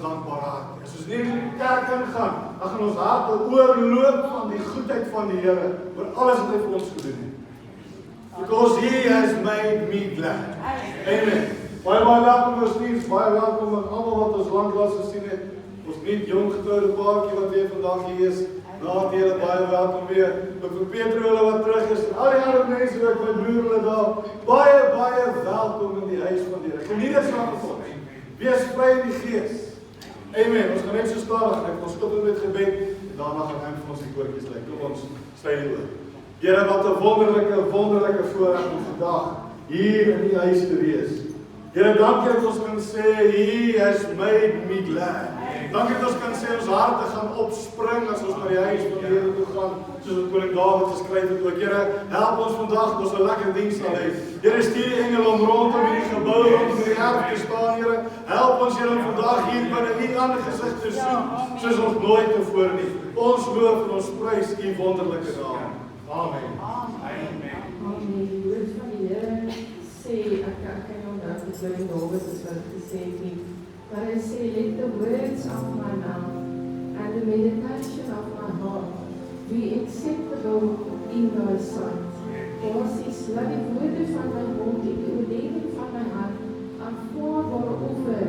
dankbare hart. As ons nie in die kerk ingaan, dan gaan ons harte oorloop van die goedheid van die Here, oor alles wat hy vir ons gedoen het. Because He has made me glad. Amen. Baie welkom ons nie, baie welkom aan almal wat ons lanklaas gesien het. Ons nie jong getroude paartjie wat weer vandag hier is. Naat julle baie welkom weer. Ook vir Petro hulle wat terug is. En al die ander mense ook, my broer hulle daar. Baie welkom in die huis van die Here. Geniet dit saam met ons. Wees vry in die Gees. Amen. Ons gaan net so stadig net. Ons stop met gebed. En daarna gaan hy vir ons die koortjies lei. Kom ons sluit die oë. Here, wat 'n wonderlike voorreg om vandag hier in die huis te wees. Here, dankie dat ons kan sê, He has made me glad. Dankie dat ons kan sê, ons harte gaan opspring as ons na die huis van die Here toe gaan, soos wat koning Dawid geskryf het ook. Here, help ons vandag dat ons 'n lekker diens sal hê. Here, stuur die engele om rondom hierdie gebou, rondom die erf te staan, Here. Help ons, Here, om vandag hier binne U aangesig te soek, soos ons nooit tevore nie. Ons loof en ons prys U wonderlike naam. Amen. Amen. Die woord van die Here sê, ek kan onthou dat koning Dawid is wat gesê het, maar hy sê, let the words of my mouth and the meditation of my heart be acceptable in thy sight. Basis, laat die woorde van my mond en die oordeling van my hart aanvaarbare offer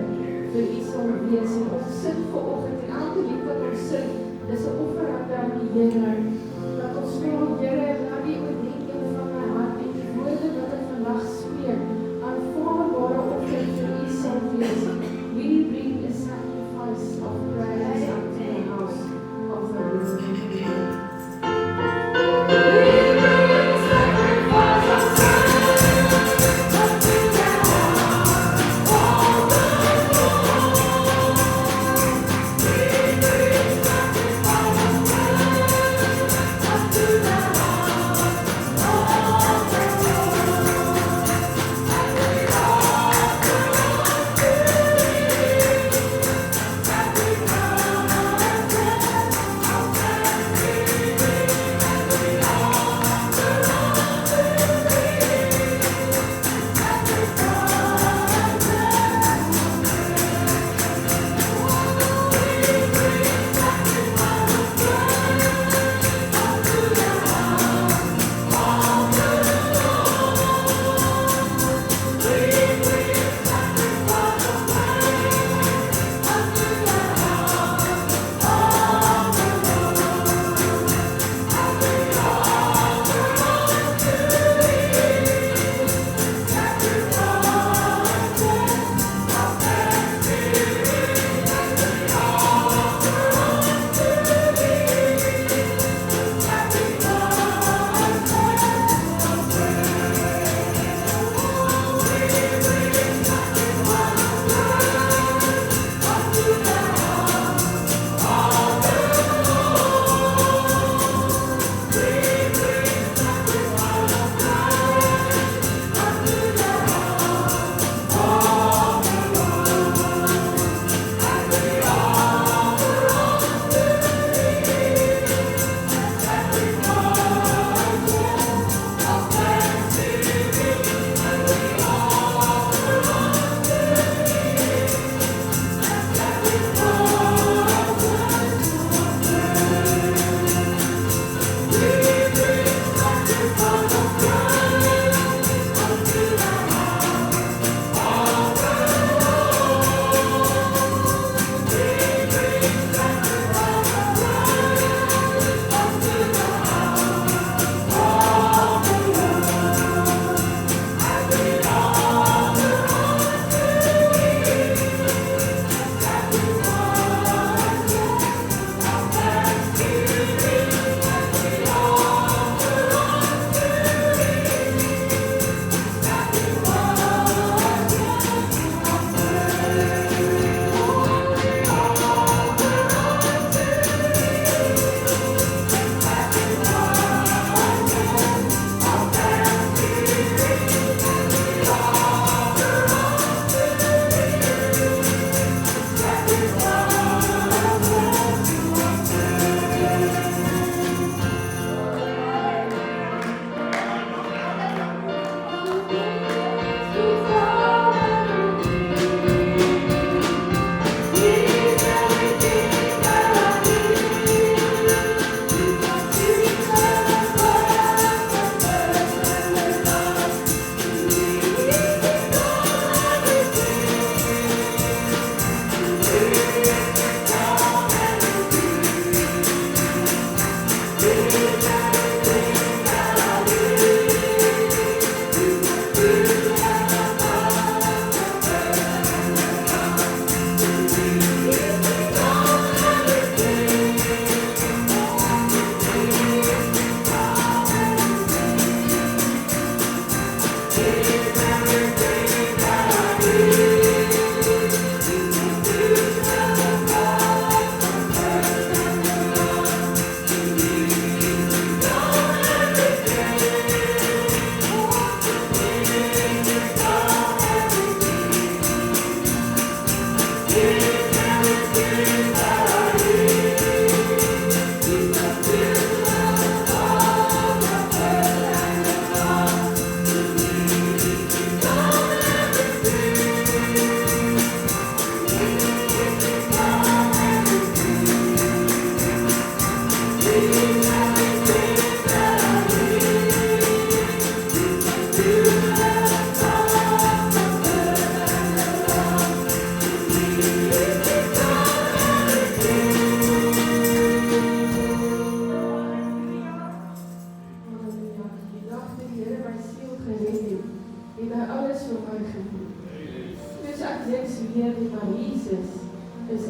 vir U sal wees. En ons sit vanoggend en elke lied wat ons sit, dis 'n offer aan die Here. Dat ons vra, Here, laat die oordeling van my hart en die woorde wat ek vandag spreek, aanvaarbare offer vir U sal wees. We bring a sacrifice of praise unto the house of the Lord. Sacrifice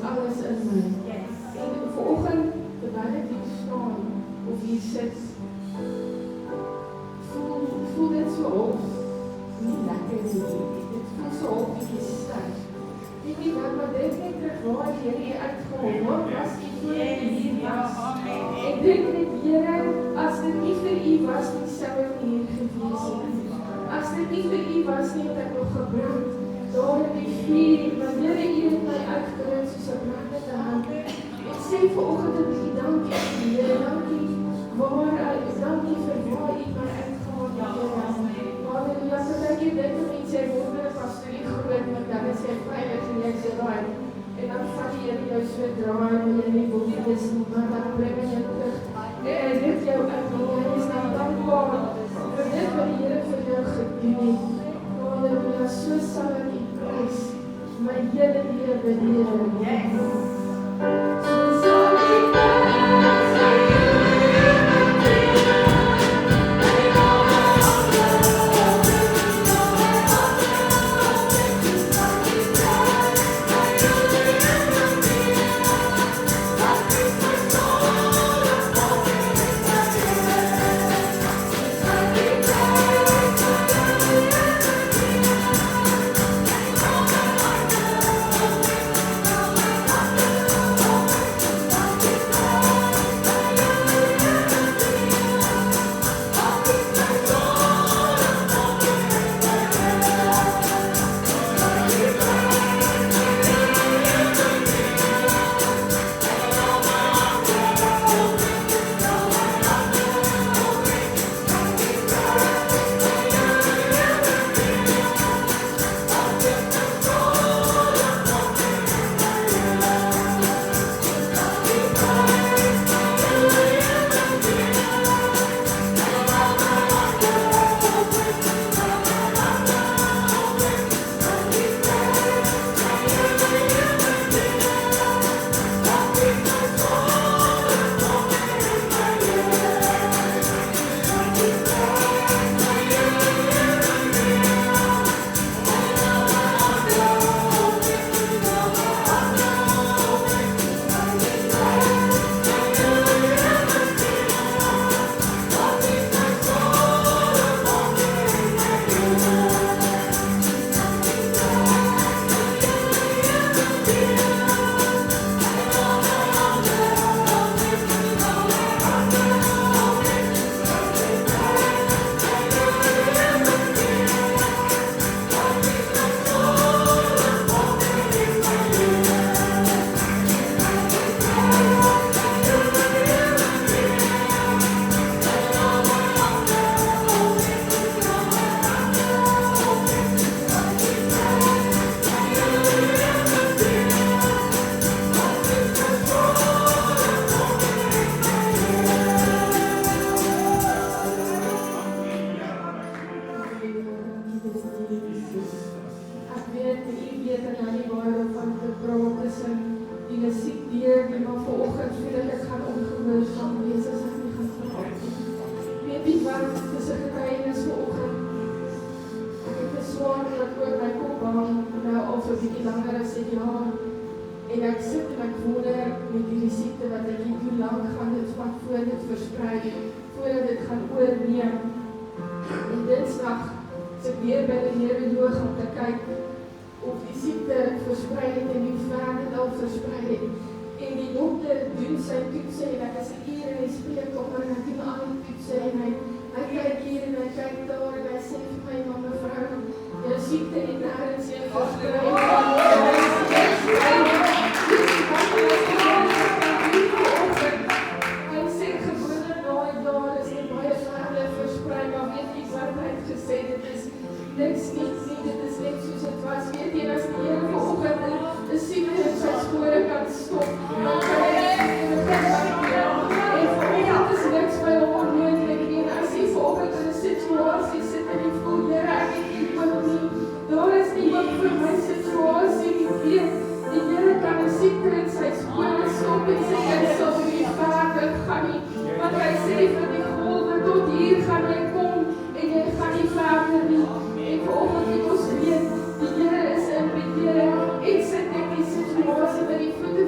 alles in my. En vanoggend, terwyl ek hier staan, of hier sit, voel dit so half, nie lekker nie. Dit voel so half bietjie sterk. Weet nie wat, maar dit net terug waar die Here uitgehaal, wat was die voor die hier was? Ek dink net, Here, as dit nie vir U was nie, sou ek nie hier gewees het. As dit nie vir U was nie, het ek nog gebrand. Daar in die vuur, maar Here, U het my uitgeruim soos 'n brandende hand. Ek sê vanoggend 'n bietjie dankie, Here, dankie dankie vir waar U my uitgehaal het, Here. Halleluja, so dat jy dit mense sê, wonderlik was toe die groot, maar dan is jy veilig en jy sê raai. En dan vat die Here jou so draai, en jy nie boek is nie, maar dan bring hy jou terug. En hy rit jou uit, en jy is dan dankbaar vir dit wat die Here vir jou gedoen het. Halleluja, so sal ek U prys, my hele lewe, Here. So sal ek die Here is in beheer en sit ek die situasie by die voete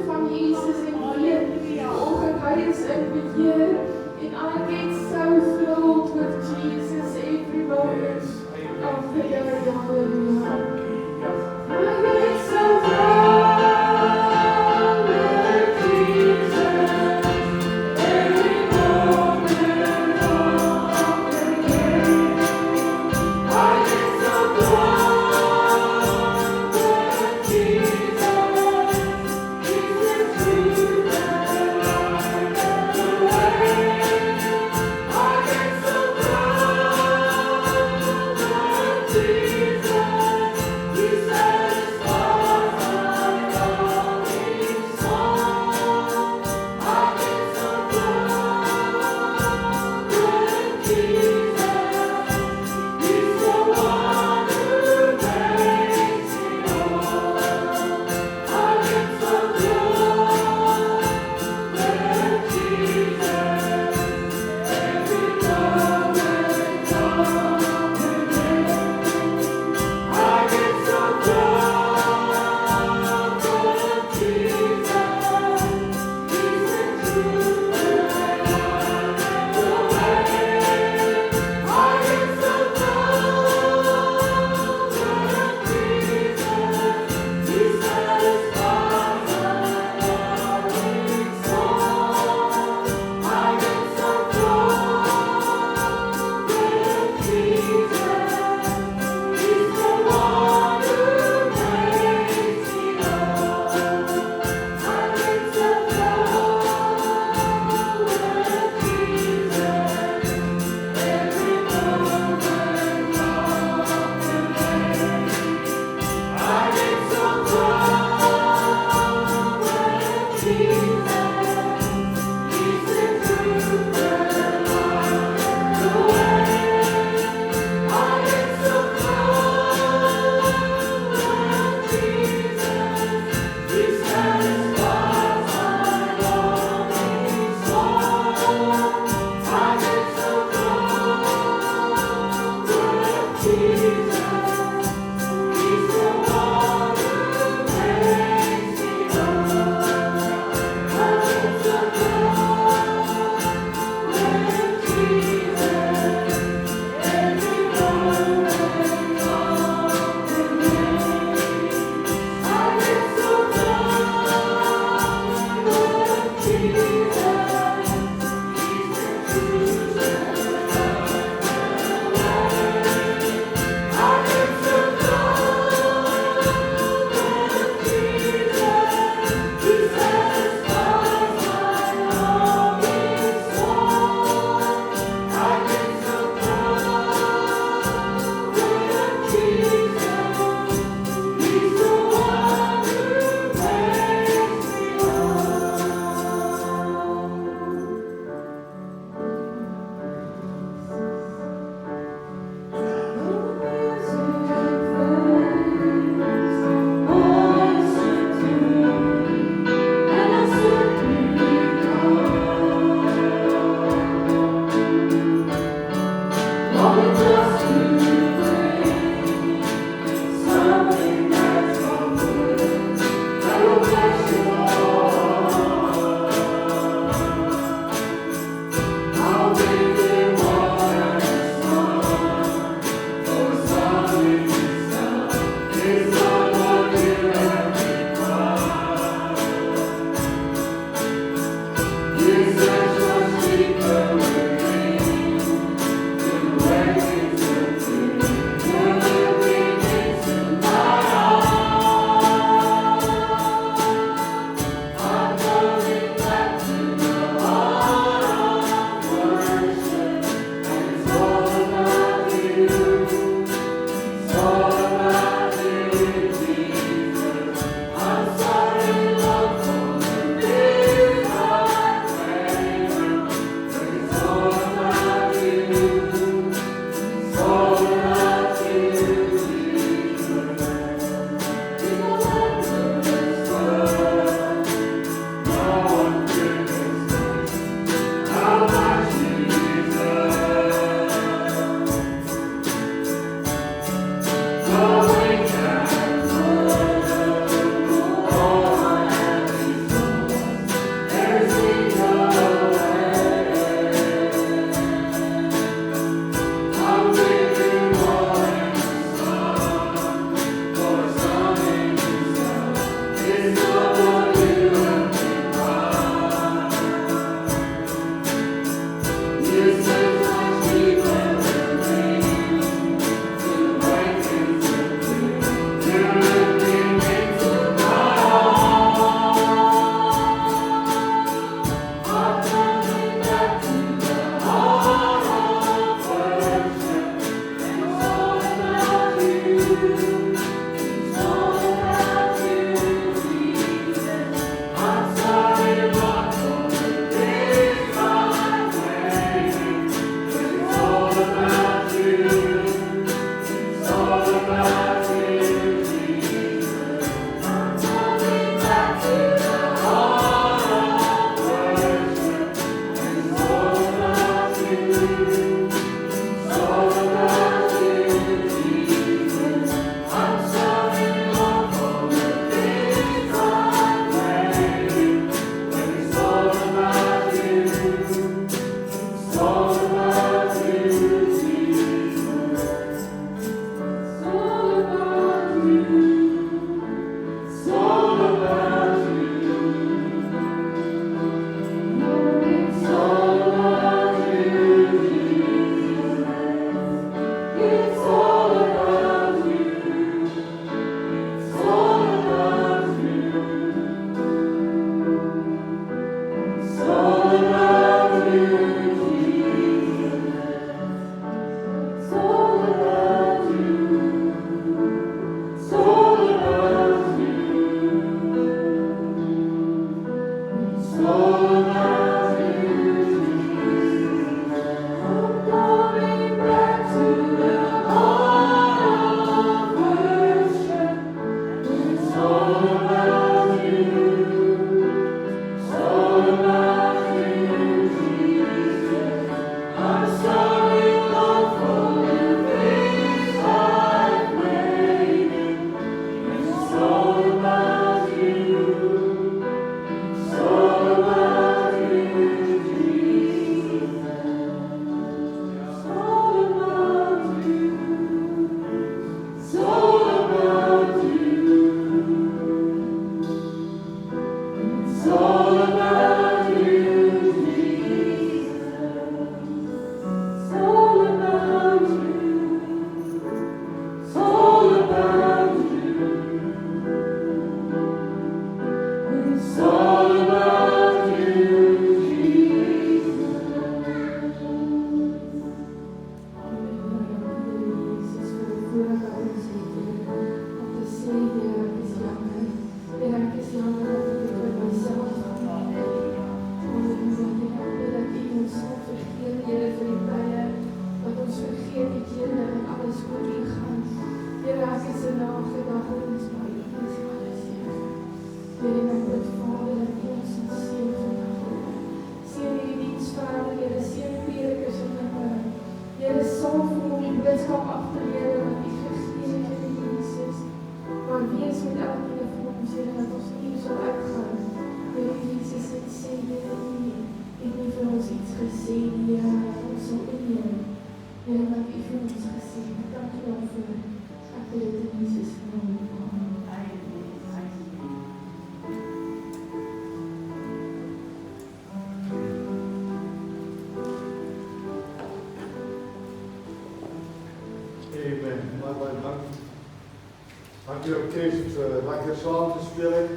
Dankie ook Kees om lekker saam te spelen.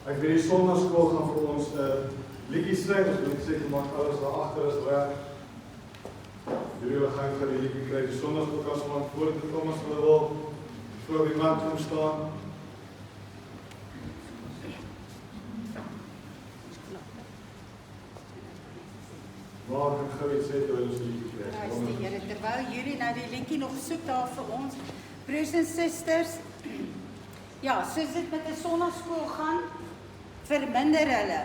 Ek weet die sonnaskool gaan vir ons liedjies skryf, dus ek sê jy mag alles daar agter is reg. Jullie gaan die liedjie kry. Die sonnaskool kan sommer voor te kom as hulle wil. Voor die mat kom staan. Maar ek gou iets sê toe ons die liedjie kry. Prys die Here, terwyl jullie nou die liedjie nog soek daar vir ons. Broers en susters, ja, soos dit met 'n sonnaskool gaan, verminder hulle,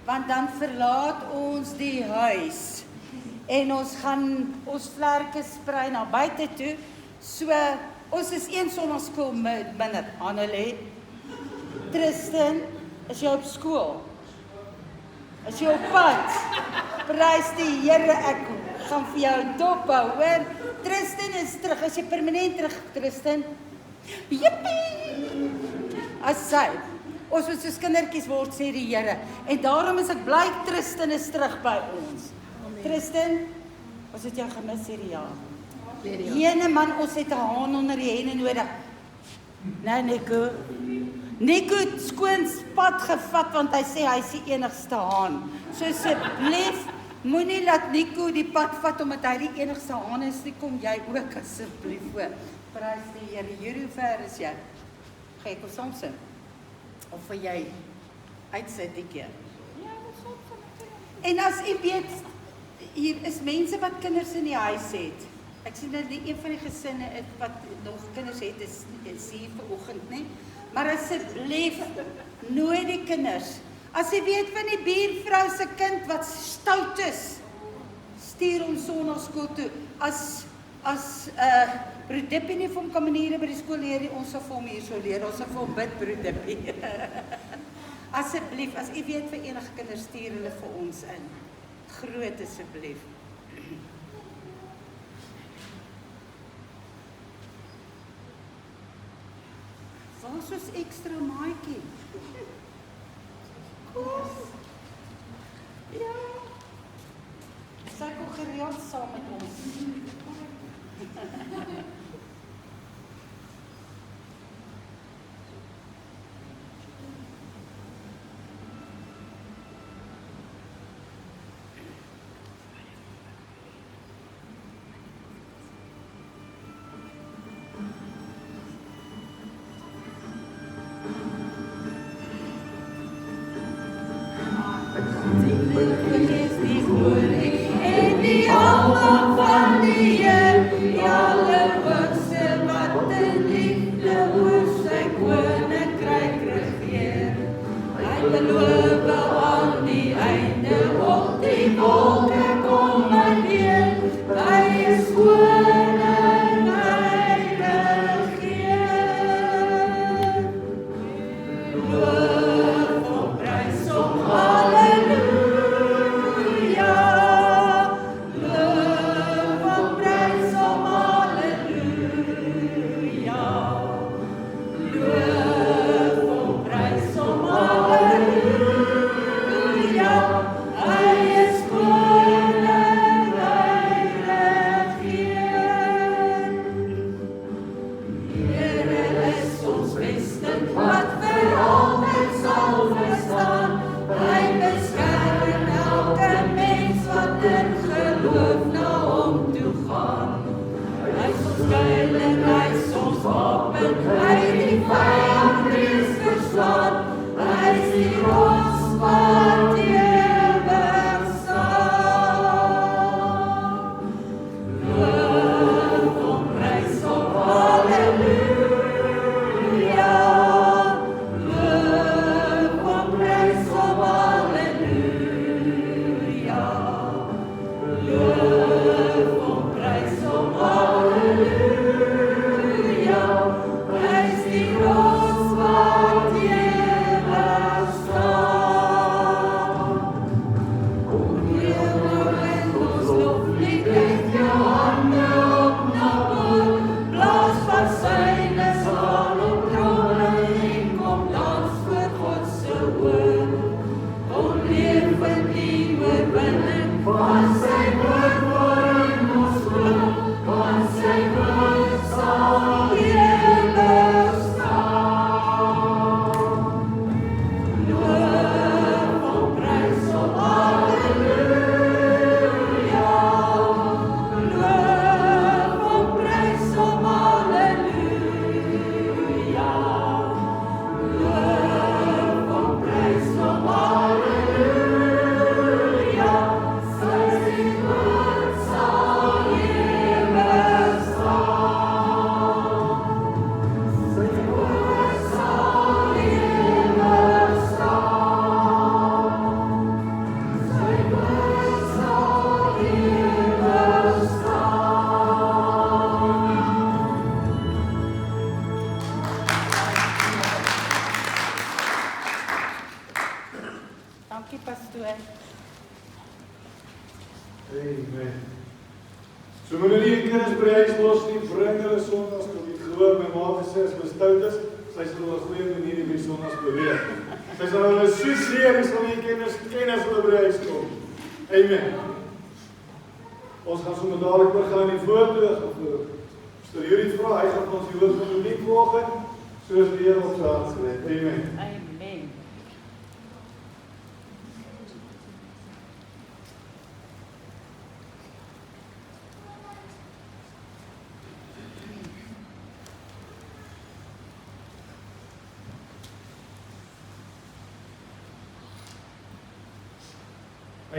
want dan verlaat ons die huis en ons gaan ons vlerke sprei na buite toe. So ons is een sonnaskool minder. Annelie, Tristan, is jy op skool? Is jy op pad? Prys die Here, ek gaan vir jou dop hou, hoor. Tristan is terug, is jy permanent terug, Tristan? Jippie! As sy, ons moet soos kindertjies word, sê die Here. En daarom is ek bly, Tristan is terug by ons. Tristan, ons het jou gemis hierdie jaar. Jene man, ons het 'n haan onder die henne nodig. Nou, Nico. Nico het skoon pad gevat, want hy sê hy is die enigste haan. So asseblief, moenie laat Nico die pad vat, omdat hy die enigste haan is, nie kom jy ook asseblief voor. Prys die Here. Hier, hoe ver is jy? Ga ek ons saam sing? Of vir jy uitsit die keer? Ja, ons saam sing. En as u weet, hier is mense wat kinders in die huis het. Ek sien dat die een van die gesinne wat nog kinders het, is hier vanoggend, nie? Maar asseblief, nooi die kinders. As jy weet van die buurvrou se kind wat stout is, stuur ons sonnaskool toe. As broer Dippie nie vir hom kan maniere by die skool leer, ons sal vir hom hier so leer, ons sal vir hom bid, broer Dippie. Asseblief, as jy weet vir enige kinders, stuur hulle vir ons in. Groot asseblief. Waar is ons ekstra maatjie? Kom. Ja. Sy kom gereeld saam met ons. Love, oh, praise, oh, Dankie pastoor. Amen. So moet nie die kinders by die huis los nie, bring hulle sondags, kom jy gehoor, my ma het gesê, as my stout is, sy sal op 'n goeie manier die sondags beweeg. Sy sal hulle soos leer, sal die kinders ken as hulle by die huis kom. Amen. Ons gaan sommer dadelik oorgaan in die voortoog, of Pastor Judith vra, hy gaan ons die woord van die week volg, soos die Here op sy hart gelê. Amen. Amen.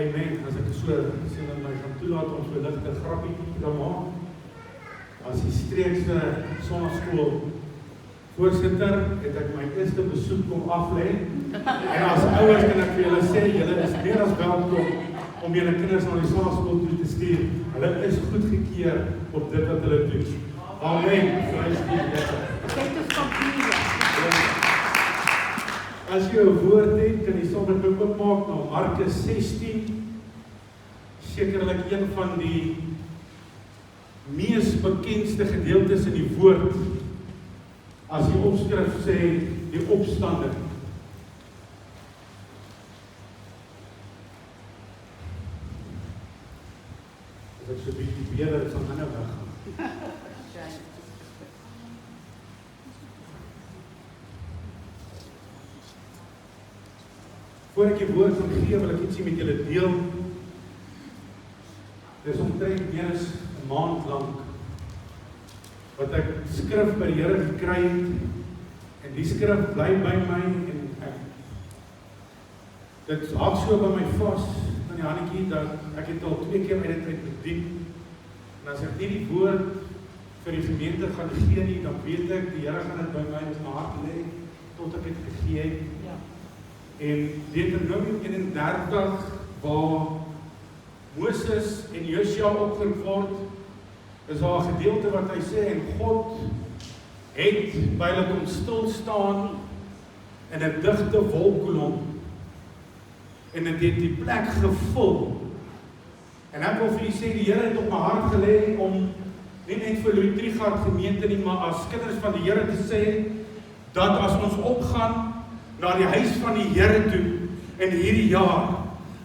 Amen, as ek so sê dat my gaan toelaat om so ligte grappie te kan maak. As die streekse sonnaskool voorsitter het ek my eerste besoek kom aflê. En as ouers kan ek vir julle sê, julle is meer as welkom om julle kinders na die sonnaskool toe te stuur. Hulle is goedgekeur op dit wat hulle doen. Amen. Prys die Here. Dit is kampioen. As jy 'n woord het, kan jy sommer oopmaak na Markus 16. Sekerlik een van die mees bekendste gedeeltes in die woord. As die opskrif sê, die opstanding. As ek so 'n bietjie beter is, dan gaan ek weggaan. Voor ek die woord gaan gee, wil ek ietsie met julle deel. Dit is omtrent meer as 'n maand lank wat ek skrif by die Here gekry het, en die skrif bly by my, en dit hak so by my vas, in die handjie, dat ek het al 2 keer uit dit bedien, en as ek nie die woord vir die gemeente gaan gee nie, dan weet ek, die Here gaan dit by my in my hart lê, tot ek dit gegee het. En Deuteronomium 31, waar Moses en Josua opgeroep word, is daar 'n gedeelte wat hy sê, en God het by hulle kom stil staan in 'n digte wolkkolom, en dit het die plek gevul. En ek wil vir julle sê, die Here het op my hart gelê om nie net vir Louis Trichardt gemeente nie, maar as kinders van die Here te sê, dat as ons opgaan na die huis van die Here toe in hierdie jaar,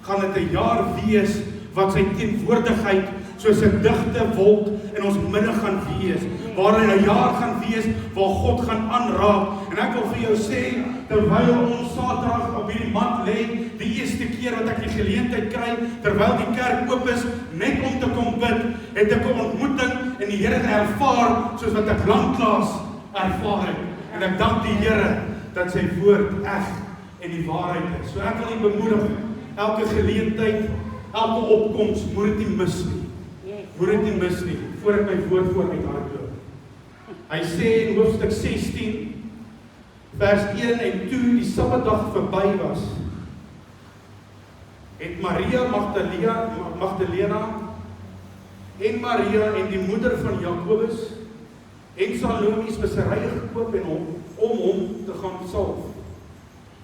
gaan dit 'n jaar wees wat sy teenwoordigheid soos 'n digte wolk in ons midde gaan wees, waar hy 'n jaar gaan wees waar God gaan aanraak. En ek wil vir jou sê, terwyl ons Saterdag op hierdie mat lê, die eerste keer wat ek die geleentheid kry, terwyl die kerk oop is, net om te kom bid, het ek 'n ontmoeting en die Here ervaar soos wat ek lanklaas ervaar het. En ek dank die Here dat sy woord eg en die waarheid is. So ek wil nie bemoedig, elke geleentheid, elke opkoms, moet dit nie mis nie. Moet dit nie mis nie, voor ek my woord vooruit hardloop. Hy sê in hoofstuk 16, vers 1, en toe die Sabbatdag verby was, het Maria Magdalena en Maria en die moeder van Jakobus en Salome speserye gekoop en om hom te gaan salf.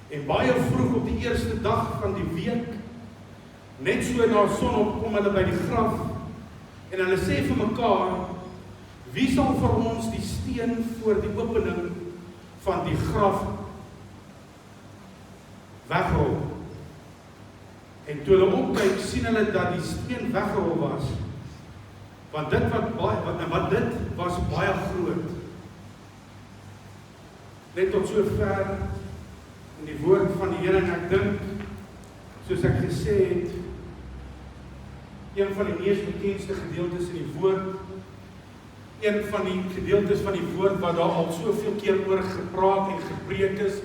En baie vroeg op die eerste dag van die week, net so na sonop, kom hulle by die graf, en hulle sê vir mekaar, wie sal vir ons die steen voor die opening van die graf wegrol. En toe hulle opkyk, sien hulle dat die steen weggerol was. Want dit dit was baie groot. Net tot so ver in die woord van die Here, en ek dink, soos ek gesê het, een van die mees bekendste gedeeltes in die woord, een van die gedeeltes van die woord wat daar al soveel keer oor gepraat en gepreek is,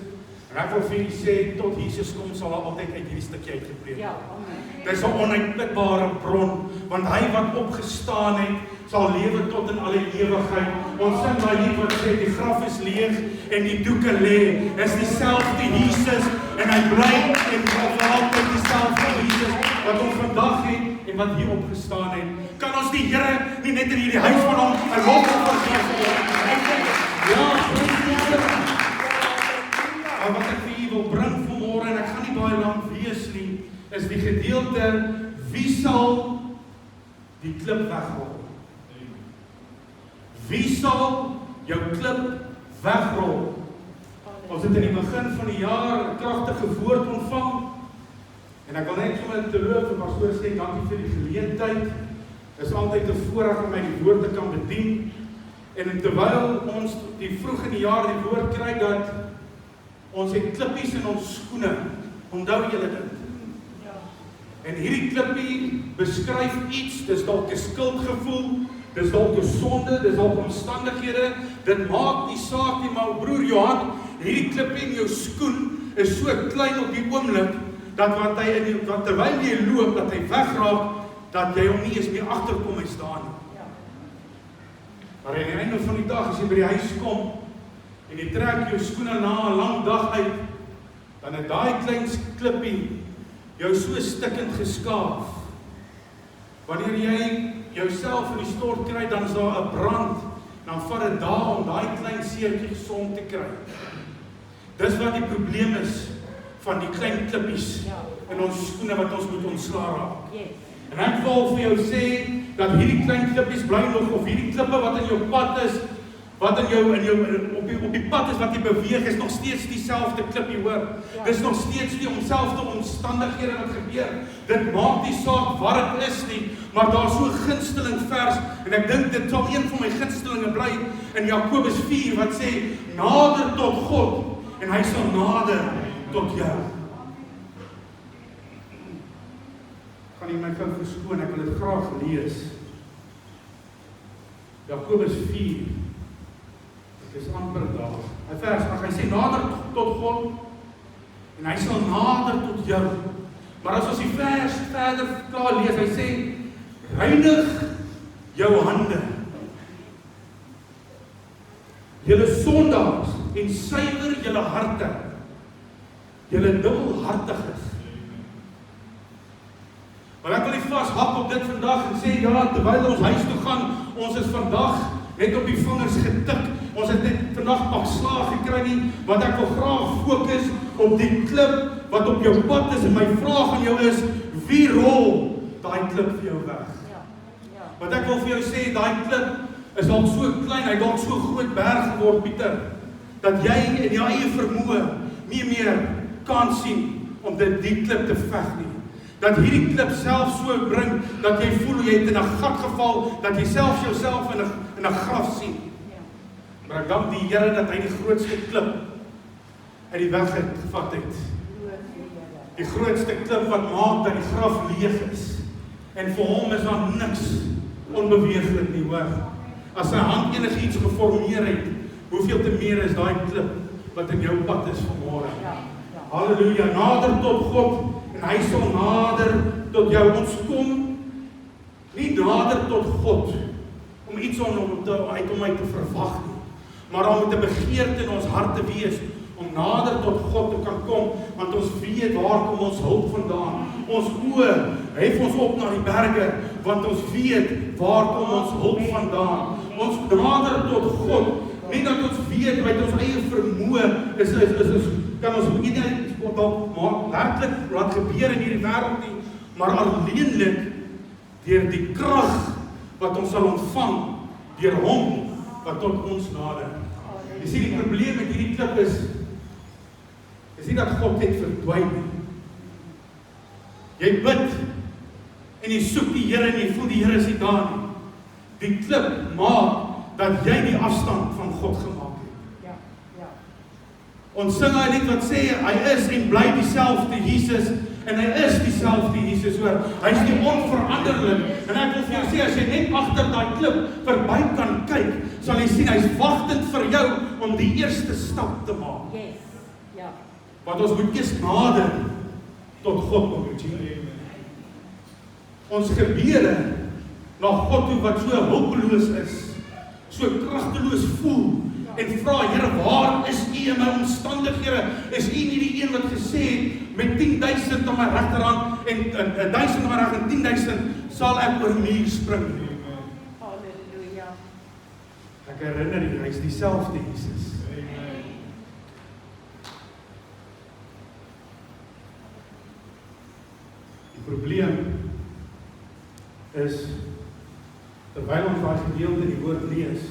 en ek wil vir julle sê, tot Jesus kom sal daar altyd uit hierdie stukkie uitgepreek. Ja, amen. Dit is 'n onuitputbare bron, want hy wat opgestaan het, sal lewe tot in alle ewigheid. Ons sing daai lied wat sê, die graf is leeg en die doeke lê. Is dieselfde Jesus, en hy bly en vir altyd dieselfde Jesus, wat ons vandag het, en wat hier opgestaan het. Kan ons die Here nie net in hierdie huis van hom 'n lofoffer gee vir hom? Ja, maar wat ek vir u wil bring vanmôre, en ek gaan nie baie lank wees nie, is die gedeelte, wie sal die klip wegrol? Wie sal jou klip wegrol? Ons het in die begin van die jaar 'n kragtige woord ontvang, en ek wil net sommer te loop vir pastoor sê, dankie vir die geleentheid. Is altyd 'n voorreg om my die woord te kan bedien. En terwyl ons die vroeg in die jaar die woord kry dat ons het klippies in ons skoene. Onthou julle dit? En hierdie klippie beskryf iets, dis dalk 'n skuldgevoel, dis dalk 'n sonde, dis dalk omstandighede, dit maak nie saak nie, maar broer Johan, hierdie klippie in jou skoen is so klein op die oomblik, dat terwyl jy loop, dat hy wegraak, dat jy hom nie eens meer agterkom en staan nie. Maar aan die einde van die dag, as jy by die huis kom, en jy trek jou skoene na 'n lang dag uit, dan het daai klein klippie jou so stikkend geskaaf. Wanneer jy jouself in die stort kry, dan is daar 'n brand, dan vat dit dae om daai klein seertjie gesond te kry. Dis wat die probleem is van die klein klippies in ons skoene wat ons moet ontslaa raak. En ek wil vir jou sê dat hierdie klein klippies bly nog, of hierdie klippe wat in jou pad is, wat in jou op die pad is wat jy beweeg, is nog steeds dieselfde klippie, hoor. Dis nog steeds die omselfde omstandighede wat gebeur. Dit maak nie saak wat dit is nie, maar daar so 'n gunsteling vers, en ek dink dit sal een van my gunstelinge bly in Jakobus 4 wat sê, nader tot God en hy sal nader tot jou. Kan jy my gou verskoon, ek wil dit graag lees. Jakobus 4. Dit is amper daar. 'n vers, hy sê nader tot God en hy sal nader tot jou. Maar as ons die vers verder klaar lees, hy sê reinig jou hande. Julle sondaars en suiwer julle harte. Julle dubbelhartiges. Maar ek wil nie vashak op dit vandag en sê ja, terwyl ons huis toe gaan, ons is vandag net op die vingers getik. Ons het net vandag pak slaag gekry nie, want ek wil graag fokus op die klip wat op jou pad is, en my vraag aan jou is, wie rol daai klip vir jou weg? Want ek wil vir jou sê, daai klip is dalk so klein, hy dalk so groot berg geword, Pieter, dat jy in jou eie vermoë nie meer kan sien om die klip te veg nie. Dat hierdie klip self so bring, dat jy voel jy het in 'n gat geval, dat jy self jouself in 'n graf sien. Maar ek dank die Here dat hy die grootste klip uit die weg gevat het. Die grootste klip wat maak dat die graf leeg is. En vir hom is daar niks onbeweeglik nie, hoor. As sy hand enigiets geformeer het, hoeveel te meer is daai klip wat in jou pad is vanmôre. Halleluja, nader tot God en hy sal nader tot jou. Ons kom nie nader tot God om iets uit hom te verwag nie, maar om met 'n begeerte in ons harte wees om nader tot God te kan kom, want ons weet waar kom ons hulp vandaan. Ons oë hef ons op na die berge, want ons weet waar kom ons hulp vandaan. Ons nader tot God, nie dat ons weet uit ons eie vermoë kan ons nie dalk werklik laat gebeur in hierdie wêreld nie, maar alleenlik deur die krag wat ons sal ontvang deur hom wat tot ons nader. Jy sien, die probleem met hierdie klip is is nie dat God net verdwyn nie. Jy bid, en jy soek die Here en jy voel die Here is nie daar nie. Die klip maak dat jy die afstand van God gemaak het. Ja. Ons sing hy lied wat sê, hy is en bly dieselfde Jesus, en hy is dieselfde Jesus, hoor. Hy is die onveranderlik, en ek wil vir jou sê, as jy net agter daai klip verby kan kyk, sal jy sien, hy is wagtend vir jou om die eerste stap te maak. Yes. Ja. Want ons moet eers nader tot God kom, ons gebede na God toe wat so hulpeloos is, so kragteloos voel, en vra, Here, waar is U in my omstandighede? Is U nie die een wat gesê het, met 10,000 aan my regterhand, en 1,000 aan my reg, en 10,000 sal ek oor muur spring? Halleluja. Ek herinner jy, hy is dieselfde Jesus. Die probleem is, terwyl ons daai gedeelte in die woord lees,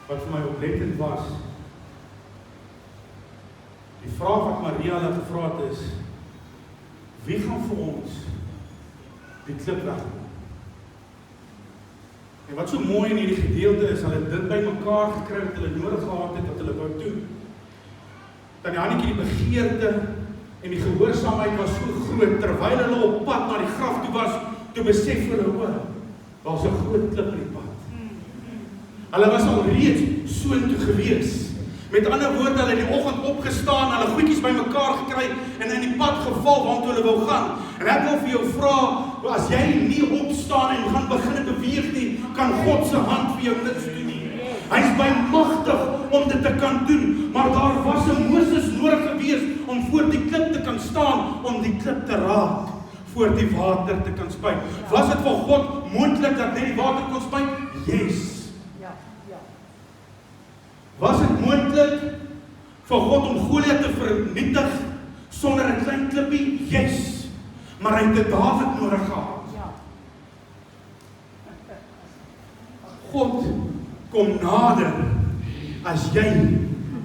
wat vir my oplettend was, die vraag wat Maria hulle gevra het is, wie gaan vir ons die klip wegneem? En wat so mooi in hierdie gedeelte is, hulle dit by mekaar gekry wat hulle nodig gehad het, wat hulle wou doen. Tannie Hannetjie, die begeerte en die gehoorsaamheid was so groot, terwyl hulle op pad na die graf toe was, toe besef hulle, hoor, daar was 'n groot klip in die pad. Hulle was al reeds soontoe gewees. Met ander woorde, hulle het die oggend opgestaan, hulle goedjies bymekaar gekry en in die pad geval waartoe hulle wou gaan. En ek wil vir jou vra, as jy nie opstaan en gaan begin beweeg nie, kan God se hand vir jou niks doen nie. Hy is bymagtig om dit te kan doen, maar daar was 'n Moses nodig gewees om voor die klip te kan staan, om die klip te raak, voor die water te kan spuit. Was dit vir God moontlik dat net die water kon spuit? Yes. Was dit moontlik vir God om Goliat te vernietig sonder 'n klein klippie? Yes. Maar hy het Dawid nodig gehad. God kom nader as jy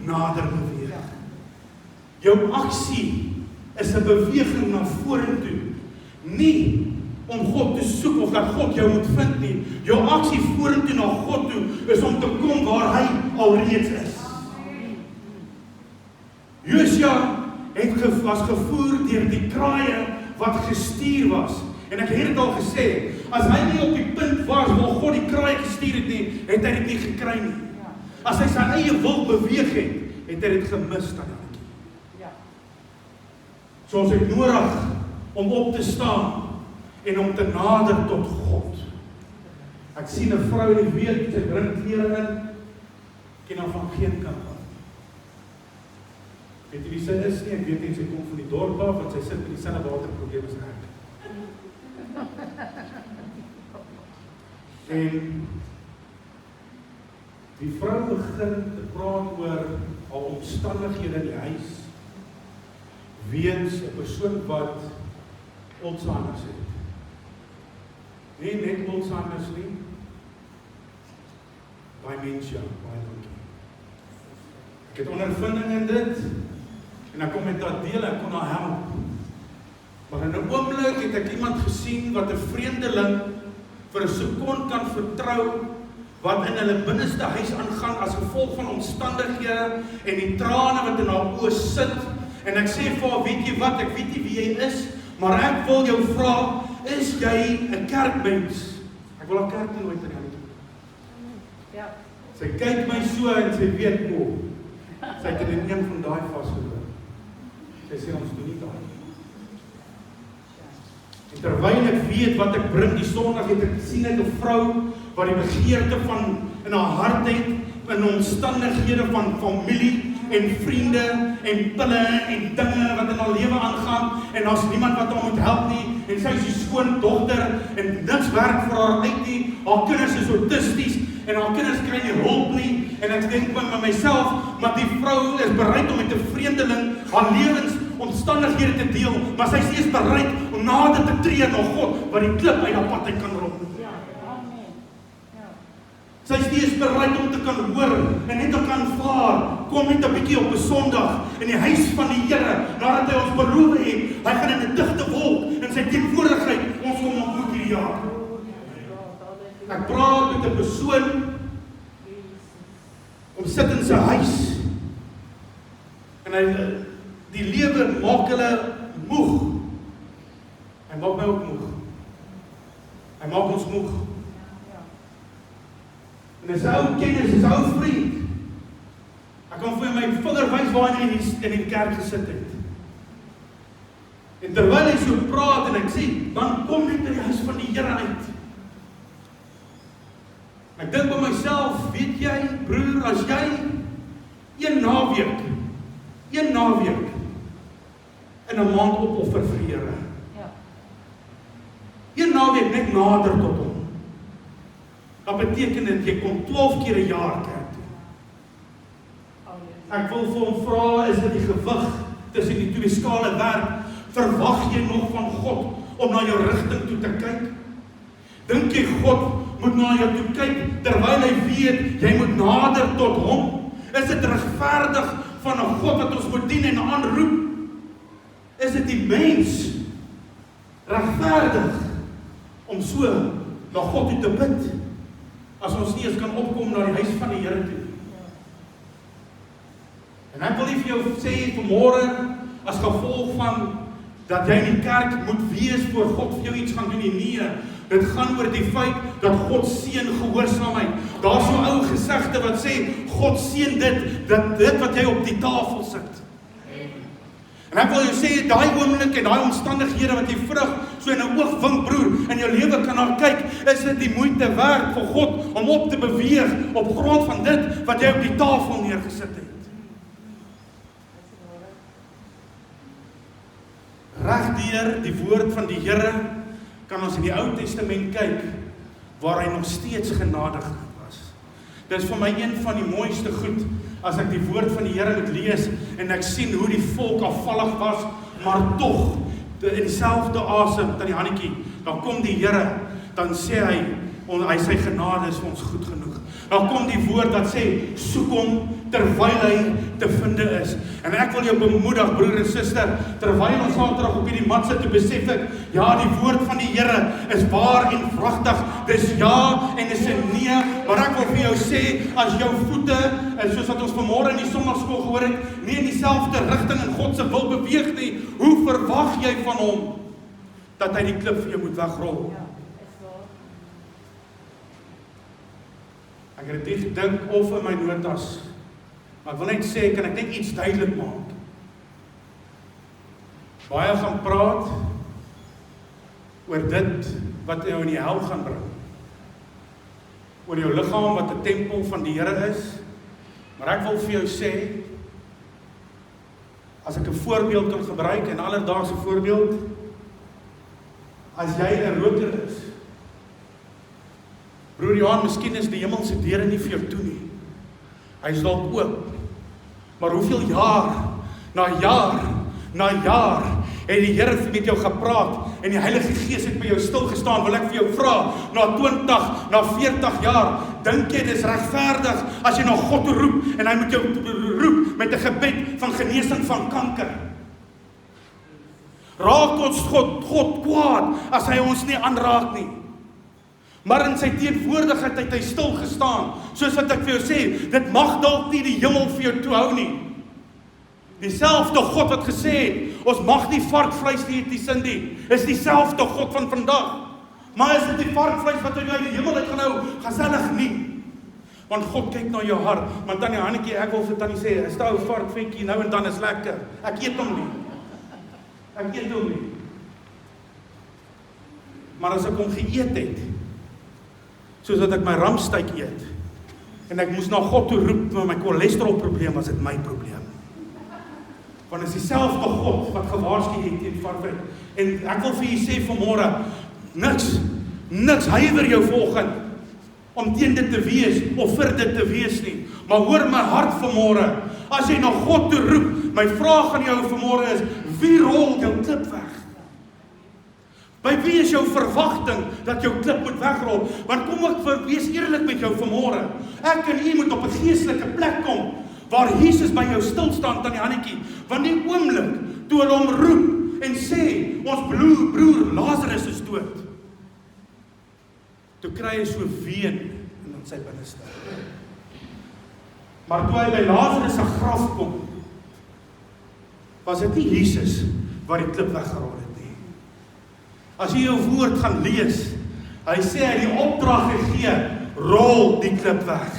nader beweeg. Jou aksie is 'n beweging na vorentoe. Nie om God te soek of dat God jou moet vind nie. Jou aksie vorentoe na God toe is om te kom waar hy alreeds is. Josia was gevoer deur die kraaie wat gestuur was. En ek het dit al gesê, as hy nie op die punt was waar God die kraaie gestuur het nie, het hy dit nie gekry nie. As hy sy eie wil beweeg het, het hy dit gemis dan. So ons het nodig om op te staan en om te nader tot God. Ek sien 'n vrou in die week, sy bring klere in, ken haar van geen kant af. Weet jy wie sy is nie? Ek weet nie, sy kom van die dorp af, want sy sit met dieselfde waterprobleem as ek. En die vrou begin te praat oor haar omstandighede in die huis, weens 'n persoon wat Alzheimer's het. Nie net Alzheimer's nie, dementia, baie dankie. Ek het ondervinding in dit, en ek kom met dat deel, ek kon haar help. Maar in 'n oomblik het ek iemand gesien wat 'n vreemdeling vir 'n sekond kan vertrou, wat in hulle binneste huis aangaan as gevolg van omstandighede en die trane wat in haar oë sit. En ek sê vir haar, weet jy wat, ek weet nie wie jy is, maar ek wil jou vra, is jy 'n kerkmens? Ek wil haar kerk toe nooit in die Ja. Sy kyk my so en sy weet hoe. Sy het in een van daai vasgeloop. Sy sê ons doen nie daai. En terwyl ek weet wat ek bring die Sondag, het ek sien 'n vrou wat die begeerte van in haar hart het, in omstandighede van familie en vriende en pille en dinge wat in haar lewe aangaan, en daar's niemand wat haar moet help nie, en sy is die skoondogter en niks werk vir haar uit nie, haar kinders is autisties en haar kinders kry nie hulp nie, en ek dink by myself, maar die vrou is bereid om met 'n vreemdeling haar lewensomstandighede te deel, maar sy is nie eens bereid om nader te tree na God wat die klip uit haar pad uit kan rol. Sy is nie eens bereid om te kan hoor en net te kan vaar kom net 'n bietjie op 'n Sondag in die huis van die Here, nadat hy ons beloof het, hy gaan in 'n digte wolk in sy teenwoordigheid ons kom ontmoet hierdie jaar. Ek praat met 'n persoon om sit in sy huis en die lewe maak hulle moeg. Hy maak my ook moeg. Hy maak ons moeg. En dis 'n ou kennis, dis 'n ou vriend. Ek kan vir my vinger wys waar hy in die kerk gesit het. En terwyl hy so praat en ek sê, dan kom net in die huis van die Here uit. Ek dink by myself, weet jy, broer, as jy een naweek in 'n maand opoffer vir die Here. Een naweek net nader tot hom. Dat beteken dit jy kom 12 keer 'n jaar kerk toe. Ek wil vir hom vra, is dit die gewig tussen die twee skale werk? Verwag jy nog van God om na jou rigting toe te kyk? Dink jy God moet na jou toe kyk terwyl hy weet jy moet nader tot hom? Is dit regverdig van 'n God wat ons moet dien en aanroep? Is dit die mens regverdig om so na God toe te bid as ons nie eens kan opkom na die huis van die Here toe? En ek wil nie vir jou sê vanmôre as gevolg van dat jy in die kerk moet wees voor God vir jou iets gaan doen nie. Nee, dit gaan oor die feit dat God seën gehoorsaamheid. Daar's so 'n ou gesegde wat sê God seën dit wat jy op die tafel sit. En ek wil jou sê, daai oomblik en daai omstandighede wat jy vrug so in 'n oogwink, broer, in jou lewe kan na kyk, is dit die moeite werd vir God om op te beweeg op grond van dit wat jy op die tafel neergesit het. Regdeur die woord van die Here kan ons in die Ou Testament kyk waar hy nog steeds genadig was. Dit is vir my een van die mooiste goed as ek die woord van die Here moet lees en ek sien hoe die volk afvallig was, maar tog in dieselfde asem, tannie Hannetjie, dan kom die Here, dan sê hy sy genade is vir ons goed genoeg. Dan kom die woord dat sê, soek hom terwyl hy te vinde is. En ek wil jou bemoedig, broer en suster, terwyl ons Saterdag op hierdie mat sit, te besef ek, ja, die woord van die Here is waar en vragtig. Dis ja en dis 'n nee, maar ek wil vir jou sê, as jou voete, en soos wat ons vanmôre in die sondagskool gehoor het, nie in dieselfde rigting in God se wil beweeg nie, hoe verwag jy van hom dat hy die klip vir jou moet wegrol? Ek het dit gedink of in my notas, maar ek wil net sê, kan ek net iets duidelik maak? Baie gaan praat oor dit wat jou in die hel gaan bring. Oor jou liggaam wat 'n tempel van die Here is, maar ek wil vir jou sê, as ek 'n voorbeeld kan gebruik, 'n alledaagse voorbeeld, as jy 'n roker is, broer Johan, miskien is die hemelse deure nie vir jou toe nie. Hy is dalk oop. Maar hoeveel jaar, na jaar, het die Here met jou gepraat, en die Heilige Gees het by jou stilgestaan, wil ek vir jou vra, na 20, na 40 jaar, dink jy dis regverdig, as jy na God toe roep, en hy moet jou roep, met 'n gebed van genesing van kanker? Raak ons God kwaad, as hy ons nie aanraak nie? Maar in sy teenwoordigheid het hy stil gestaan, soos wat ek vir jou sê, dit mag dalk nie die hemel vir jou toehou nie. Dieselfde God wat gesê het, ons mag nie varkvleis nie eet nie, Cindy, is dieselfde God van vandag. Maar is dit die varkvleis wat jy uit die hemel uit gaan hou, gesellig nie. Want God kyk na jou hart, want tannie Hannetjie, ek wil vir tannie sê, is daai ou varkvetjie nou en dan is lekker. Ek eet hom nie. Maar as ek hom geëet het, soos dat ek my ramsteak eet, en ek moes na God toe roep met my cholesterolprobleem, was dit my probleem. Want is dieselfde God wat gewaarsku het teen varkvleis. En ek wil vir julle sê vanmôre, niks huiwer jou volgend om teen dit te wees of vir dit te wees nie. Maar hoor my hart vanmôre, as jy na God toe roep, my vraag aan jou vanmôre is, wie rol jou klip weg? By wie is jou verwagting dat jou klip moet wegrol? Want kom ek wees eerlik met jou vanmôre. Ek en u moet op 'n geestelike plek kom waar Jesus by jou stil staan, tannie Hannetjie, want die oomblik, toe hulle hom roep en sê, ons broer Lazarus is dood, toe kry hy so ween in sy binneste. Maar toe hy by Lazarus se graf kom, was dit nie Jesus wat die klip weggerol het nie. As jy jou woord gaan lees, hy sê hy die opdrag gegee, rol die klip weg.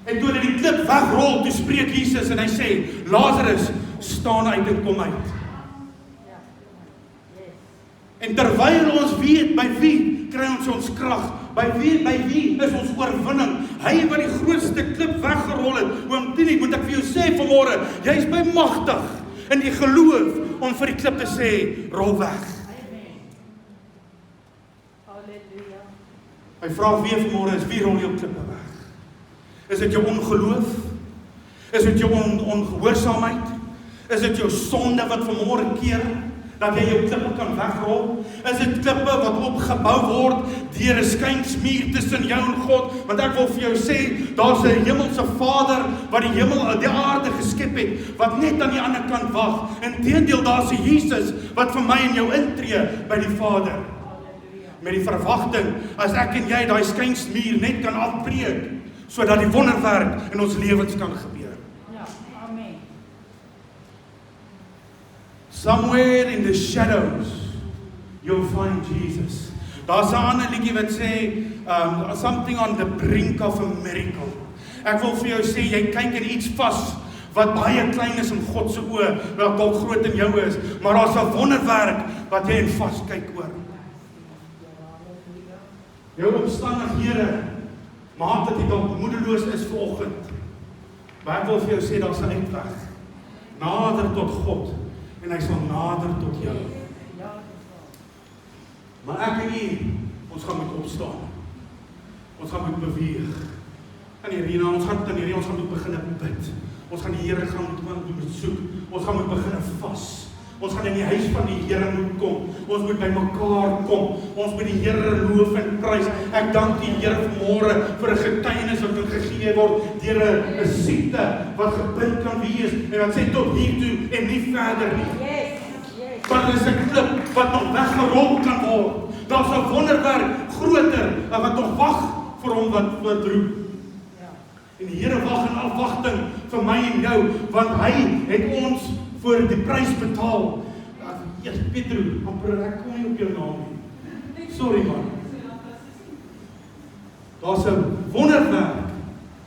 En toe hy die klip wegrol, toe spreek Jesus en hy sê, Lazarus, staan uit en kom uit. En terwyl ons weet, by wie kry ons krag, by wie is ons oorwinning, hy wat die grootste klip weggerol het, oom Tini, moet ek vir jou sê vanmôre, jy is by magtig in die geloof, om vir die klip te sê, rol weg. My vraag weer vanmôre is, wie rol jou klippe weg? Is dit jou ongeloof? Is dit jou ongehoorsaamheid? Is dit jou sonde wat vanmôre keer, dat jy jou klippe kan wegrol? Is dit klippe wat opgebou word deur 'n skynsmuur tussen jou en God? Want ek wil vir jou sê, daar's 'n hemelse Vader wat die hemel en die aarde geskep het, wat net aan die ander kant wag. Inteendeel, daar's 'n Jesus wat vir my en jou intree by die Vader. Met die verwagting, as ek en jy daai skynsmuur net kan afbreek, sodat die wonderwerk in ons lewens kan gebeur. Ja, amen. Somewhere in the shadows, you'll find Jesus. Daar's 'n ander liedjie wat sê, something on the brink of a miracle. Ek wil vir jou sê, jy kyk in iets vas, wat baie klein is in God se oë, wat dalk groot in jou is, maar daar's 'n wonderwerk wat jy in vas kyk oor. Jou omstandighede maak dat jy dalk moedeloos is vanoggend. Maar ek wil vir jou sê, daar's 'n uitweg. Nader tot God, en hy sal nader tot jou. Maar ek en jy, ons gaan moet opstaan. Ons gaan moet beweeg. En hierna, ons gaan moet begin bid. Ons gaan die Here gaan moet soek. Ons gaan moet begin vas. Ons gaan in die huis van die Here moet kom. Ons moet by mekaar kom. Ons moet die Here loof en prys. Ek dank die Here vanmôre vir 'n getuienis wat gegee word deur 'n siekte wat gebind kan wees en wat sê tot hier toe en nie verder nie. Want is 'n klip wat nog weggerol kan word. Daar's 'n wonderwerk groter wat nog wag vir hom wat roep. En die Here wag in afwagting vir my en jou, want hy het ons voor die prys betaal. Ja, Petro, amper ek kom nie op jou naam nie. Sorry man. Daar's 'n wonderwerk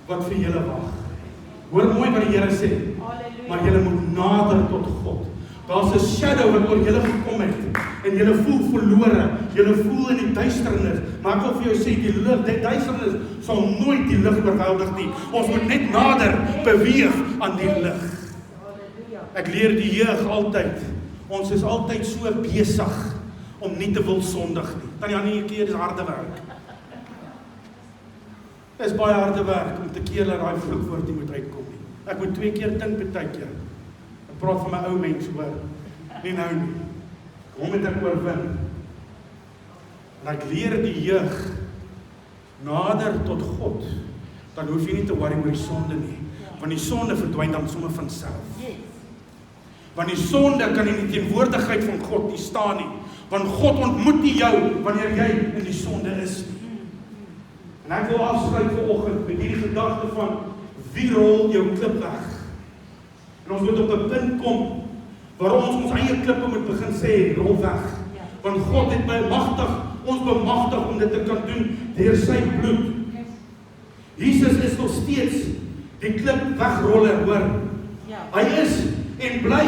wat vir julle wag. Hoor mooi wat die Here sê. Maar julle moet nader tot God. Daar's 'n shadow wat oor julle gekom het en julle voel verlore. Julle voel in die duisternis. Maar ek wil vir jou sê, die duisternis sal nooit die lig oorweldig nie. Ons moet net nader beweeg aan die lig. Ek leer die jeug altyd, ons is altyd so besig om nie te wil sondig nie. Tannie Annie, keer is harde werk. Dit is baie harde werk om te keer dat daai vloekwoord nie moet uitkom nie. Ek moet 2 keer dink baie keer. Ek praat van my ou mens hoor. Nie nou nie. Hoe moet ek oorwin? En ek leer die jeug nader tot God. Dan hoef jy nie te worry oor die sonde nie, want die sonde verdwyn dan sommer van self. Want die sonde kan in die teenwoordigheid van God nie staan nie. Want God ontmoet nie jou wanneer jy in die sonde is nie. En ek wil afsluit vanoggend met hierdie gedagte van wie rol jou klip weg? En ons moet op 'n punt kom waar ons eie klippe moet begin sê, rol weg. Want God het ons bemagtig om dit te kan doen deur sy bloed. Jesus is nog steeds die klip wegroller, hoor. Hy is en bly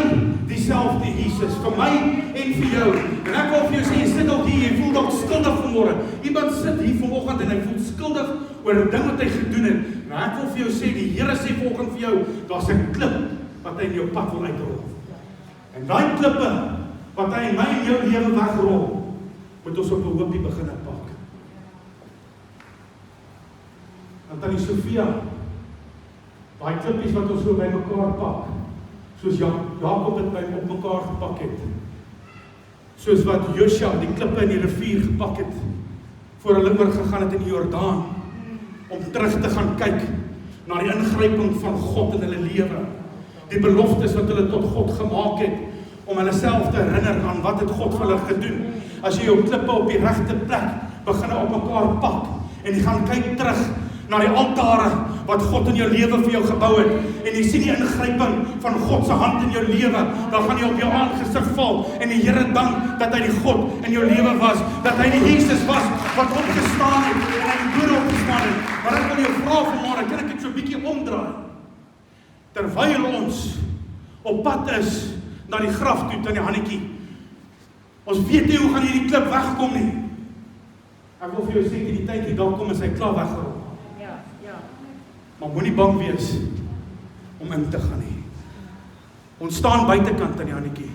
dieselfde Jesus vir my en vir jou. En ek wil vir jou sê, jy sit al hier, jy voel dalk skuldig vanmôre. Iemand sit hier vanoggend en hy voel skuldig oor 'n ding wat hy gedoen het. Maar ek wil vir jou sê, die Here sê vanoggend vir jou, daar's 'n klip wat hy in jou pad wil uitrol. En daai klippe wat hy in my en jou lewe wegrol, moet ons op 'n hoopie begin pak. Want tannie Sofia, daai klippies wat ons so by mekaar pak, soos Jakob het by op mekaar gepak het, soos wat Josua die klippe in die rivier gepak het, voor hulle oor gegaan het in die Jordaan, om terug te gaan kyk na die ingryping van God in hulle lewe. Die beloftes wat hulle tot God gemaak het, om hulle self te herinner aan wat het God vir hulle gedoen. As jy jou klippe op die regte plek begin op mekaar pak, en jy gaan kyk terug na die altare wat God in jou lewe vir jou gebou het, en jy sien die ingryping van God se hand in jou lewe, dan gaan jy op jou aangesig val, en die Here dank dat hy die God in jou lewe was, dat hy die Jesus was, wat opgestaan het, en hy die dode opgestaan het. Maar ek wil jou vra vanmôre, kan ek dit so 'n bietjie omdraai? Terwyl ons op pad is na die graf toe, tannie Hannetjie, ons weet nie hoe gaan hierdie klip wegkom nie. Ek wil vir jou sê, die tyd hier daar kom is hy klaar weggerol. Maar moenie bang wees om in te gaan nie. Ons staan buitekant aan die Hannetjie.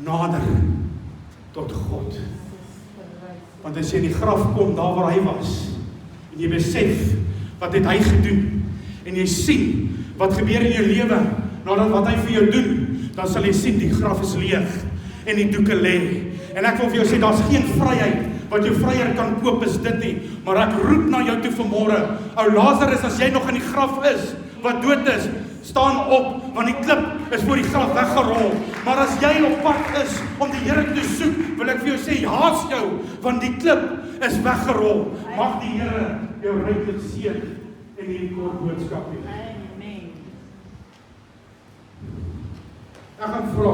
Nader tot God. Want as jy in die graf kom, daar waar hy was, en jy besef, wat het hy gedoen, en jy sien, wat gebeur in jou lewe, nadat wat hy vir jou doen, dan sal jy sien, die graf is leeg, en die doeke lê. En ek wil vir jou sê, daar's geen vryheid, wat jou vryer kan koop is dit nie, maar ek roep na jou toe vanmôre, ou Lazarus, as jy nog in die graf is, wat dood is, staan op, want die klip is voor die graf weggerol. Maar as jy op pad is, om die Here te soek, wil ek vir jou sê, haas jou, want die klip is weggerol. Mag die Here jou ryklik seën in hierdie kort boodskap hê. Ek gaan vra,